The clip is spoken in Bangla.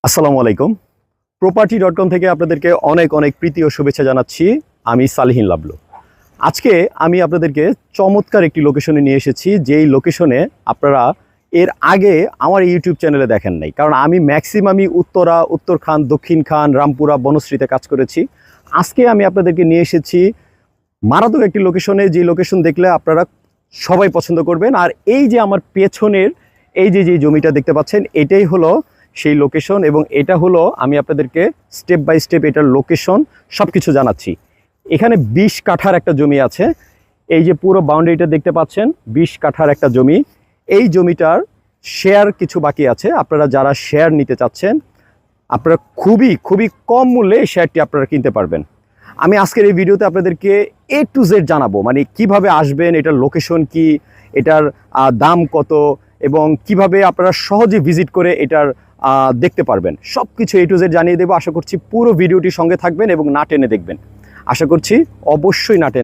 আসসালামু আলাইকুম। property.com থেকে আপনাদেরকে অনেক অনেক প্রীতি ও শুভেচ্ছা জানাচ্ছি। আমি সালিহিন লাবলু। আজকে আমি আপনাদেরকে চমৎকার একটি লোকেশনে নিয়ে এসেছি, যেই লোকেশনে আপনারা এর আগে আমার ইউটিউব চ্যানেলে দেখেন নাই। কারণ আমি ম্যাক্সিমামই উত্তরা, উত্তরখান, দক্ষিণখান, রামপুরা, বনশ্রীতে কাজ করেছি। আজকে আমি আপনাদেরকে নিয়ে এসেছি মারাত্মক একটি লোকেশনে, যে লোকেশন দেখলে আপনারা সবাই পছন্দ করবেন। আর এই যে আমার পেছনের এই যে জমিটা দেখতে পাচ্ছেন, এটাই হলো সেই লোকেশন, এবং এটা হলো আমি আপনাদেরকে স্টেপ বাই স্টেপ এটার লোকেশন সব কিছু জানাচ্ছি। এখানে 20 কাঠার একটা জমি আছে। এই যে পুরো বাউন্ডারিটা দেখতে পাচ্ছেন, 20 কাঠার একটা জমি। এই জমিটার শেয়ার কিছু বাকি আছে। আপনারা যারা শেয়ার নিতে চাচ্ছেন, আপনারা খুবই খুবই কম মূল্যে এই শেয়ারটি আপনারা কিনতে পারবেন। আমি আজকের এই ভিডিওতে আপনাদেরকে A to Z জানাবো, মানে কিভাবে আসবেন, এটার লোকেশন কি, এটার দাম কত, এবং কিভাবে আপনারা সহজে ভিজিট করে এটার দেখতে পারবেন। সব কিছু A to Z জানিয়ে দেবো। আশা করছি পুরো ভিডিওটির সঙ্গে থাকবেন এবং না টেনে দেখবেন। আশা করছি অবশ্যই না টেনে